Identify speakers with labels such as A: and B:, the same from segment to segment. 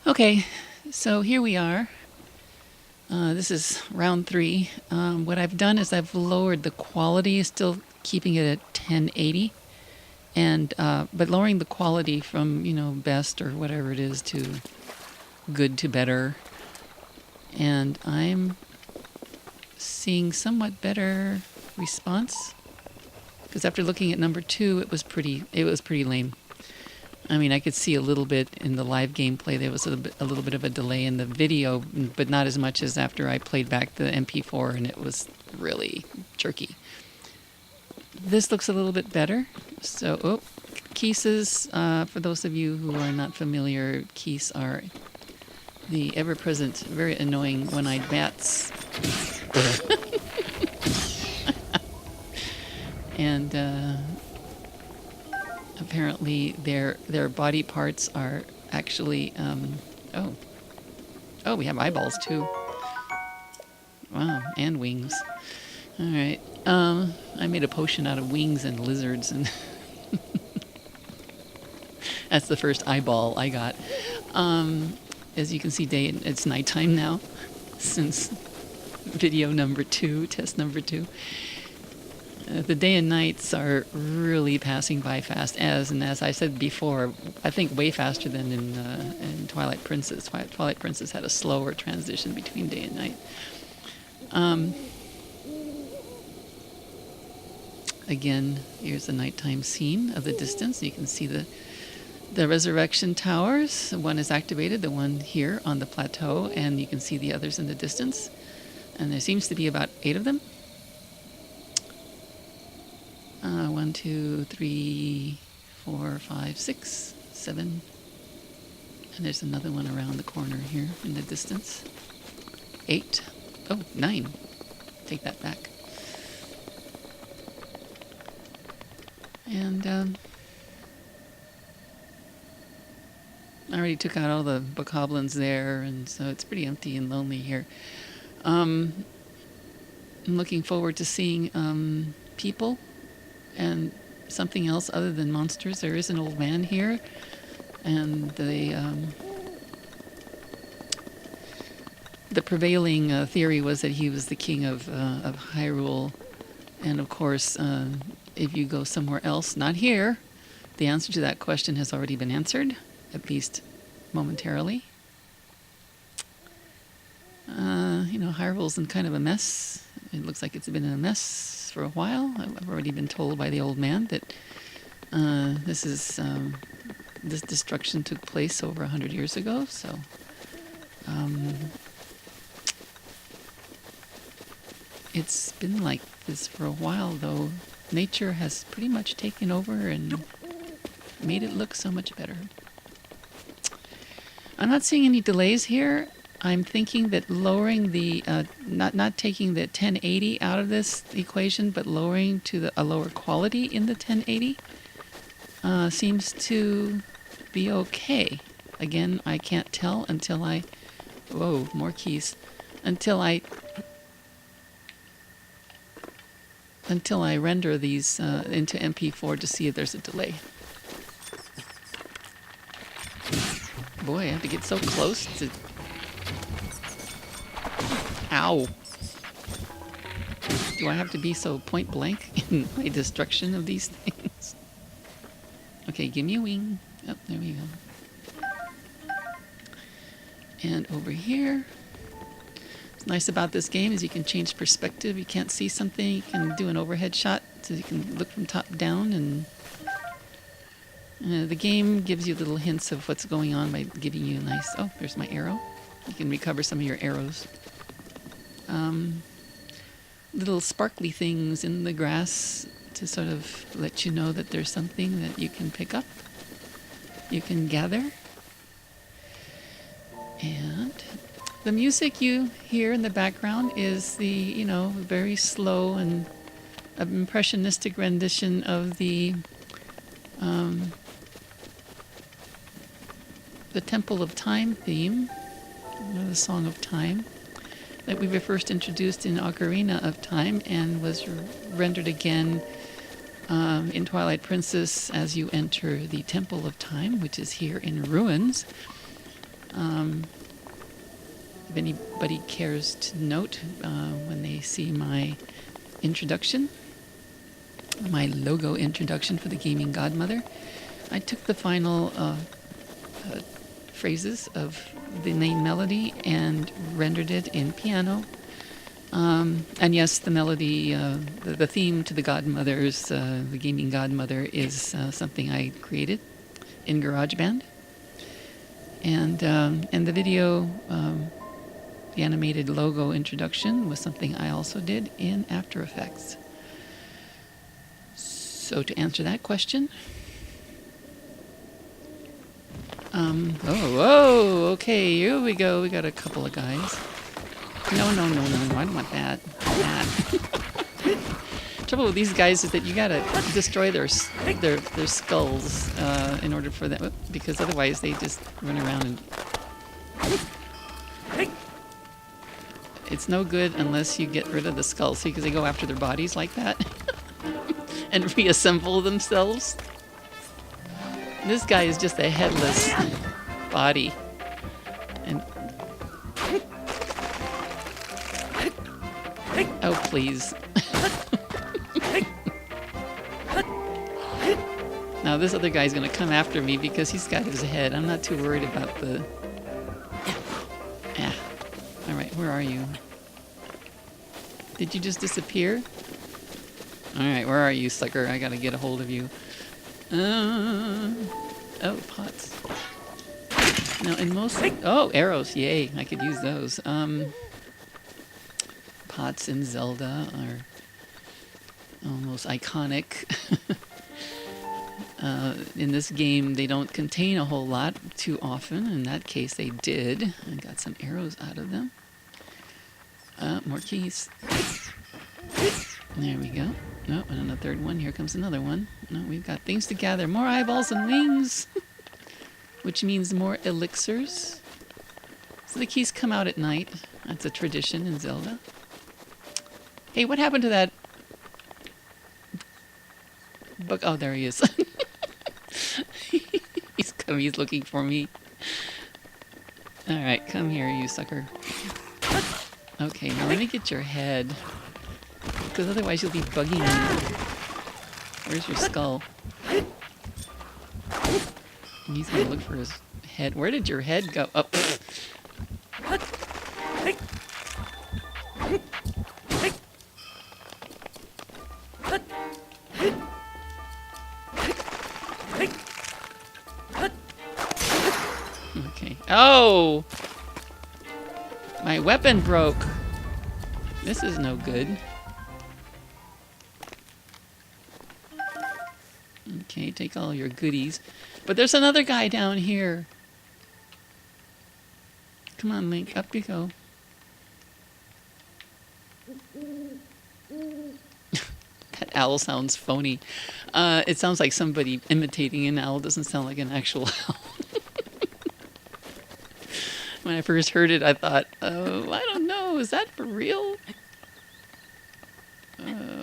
A: Okay, so here we are. This is round 3. What I've done is I've lowered the quality, still keeping it at 1080, and but lowering the quality from best or whatever it is to good to better, and I'm seeing somewhat better response. Because after looking at number 2, it was pretty lame. I mean, I could see a little bit in the live gameplay. There was a little bit of a delay in the video, but not as much as after I played back the MP4, and it was really jerky. This looks a little bit better. So, keys, for those of you who are not familiar, keys are the ever-present, very annoying one-eyed bats. And apparently their body parts are actually we have eyeballs too. Wow, and wings. All right, I made a potion out of wings and lizards, and that's the first eyeball I got. As you can see, it's nighttime now since video number 2, test number 2. The day and nights are really passing by fast, as I said before, I think way faster than in Twilight Princess. Twilight Princess had a slower transition between day and night. Again, here's the nighttime scene of the distance. You can see the resurrection towers. One is activated, the one here on the plateau, and you can see the others in the distance. And there seems to be about 8 of them. 1, 2, 3, 4, 5, 6, 7. And there's another one around the corner here in the distance. 8. Oh, 9. Take that back. And I already took out all the bokoblins there, and so it's pretty empty and lonely here. I'm looking forward to seeing people and something else other than monsters. There is an old man here, and the prevailing theory was that he was the king of Hyrule. And of course, if you go somewhere else, not here, the answer to that question has already been answered, at least momentarily. Hyrule's in kind of a mess. It looks like it's been in a mess for a while. I've already been told by the old man that this destruction took place over 100 years ago. So, it's been like this for a while, though. Nature has pretty much taken over and made it look so much better. I'm not seeing any delays here. I'm thinking that lowering the, not taking the 1080 out of this equation, but lowering to a lower quality in the 1080 seems to be okay. Again, I can't tell until I, whoa, more keys, until I render these into MP4 to see if there's a delay. Boy, I have to get so close to... Ow. Do I have to be so point blank in my destruction of these things? Okay, give me a wing. Oh, there we go. And over here. What's nice about this game is you can change perspective. You can't see something, you can do an overhead shot, so you can look from top down, and the game gives you little hints of what's going on by giving you a nice... Oh, there's my arrow. You can recover some of your arrows. Little sparkly things in the grass to sort of let you know that there's something that you can pick up, you can gather. And the music you hear in the background is the, very slow and impressionistic rendition of the Temple of Time theme, the Song of Time, that we were first introduced in Ocarina of Time and was rendered again in Twilight Princess as you enter the Temple of Time, which is here in ruins. If anybody cares to note when they see my introduction, my logo introduction for the Gaming Godmother, I took the final phrases of the main melody and rendered it in piano. And yes, the melody, the theme to the Godmothers, the Gaming Godmother, is something I created in GarageBand. And the video, the animated logo introduction, was something I also did in After Effects. So to answer that question, okay, here we go. We got a couple of guys. No, I don't want that. Trouble with these guys is that you gotta destroy their skulls in order for them, because otherwise they just run around and... It's no good unless you get rid of the skulls, because they go after their bodies like that and reassemble themselves. This guy is just a headless body. And oh, please. Now this other guy's gonna come after me because he's got his head. I'm not too worried about the... Yeah. Alright, where are you? Did you just disappear? Alright, where are you, sucker? I gotta get a hold of you. Oh, pots. Now in most... Oh, arrows, yay. I could use those. Pots in Zelda are almost iconic. In this game, they don't contain a whole lot too often. In that case, they did. I got some arrows out of them. More keys. There we go. Oh, and a third one. Here comes another one. No, we've got things to gather. More eyeballs and wings. Which means more elixirs. So the keys come out at night. That's a tradition in Zelda. Hey, what happened to that book? Oh, there he is. He's looking for me. Alright, come here, you sucker. Okay, now let me get your head. Because otherwise you'll be bugging me. Where's your skull? And he's gonna look for his head. Where did your head go? Oh. Okay. Oh! My weapon broke. This is no good. Okay, take all your goodies. But there's another guy down here. Come on, Link. Up you go. That owl sounds phony. It sounds like somebody imitating an owl. It doesn't sound like an actual owl. When I first heard it, I thought, oh, I don't know. Is that for real?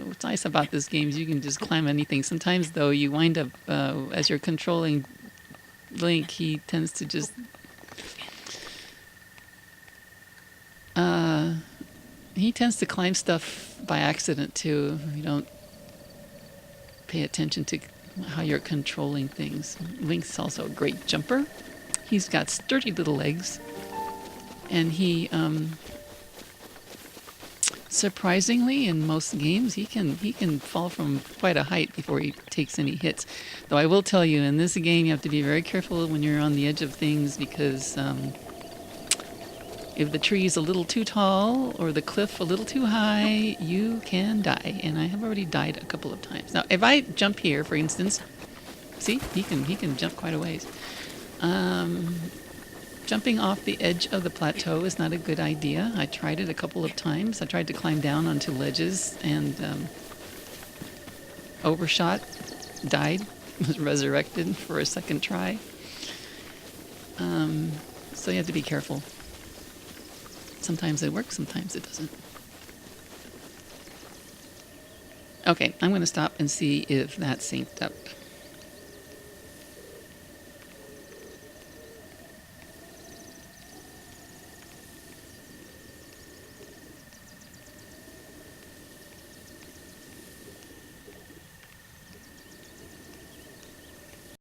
A: What's nice about this game is you can just climb anything. Sometimes, though, you wind up, as you're controlling Link, he tends to just... he tends to climb stuff by accident, too. You don't pay attention to how you're controlling things. Link's also a great jumper. He's got sturdy little legs. And he... surprisingly, in most games, he can fall from quite a height before he takes any hits. Though I will tell you, in this game, you have to be very careful when you're on the edge of things, because if the tree is a little too tall or the cliff a little too high, you can die. And I have already died a couple of times. Now, if I jump here, for instance, see, he can jump quite a ways. Jumping off the edge of the plateau is not a good idea. I tried it a couple of times. I tried to climb down onto ledges and overshot, died, was resurrected for a second try. So you have to be careful. Sometimes it works, sometimes it doesn't. Okay, I'm going to stop and see if that synced up.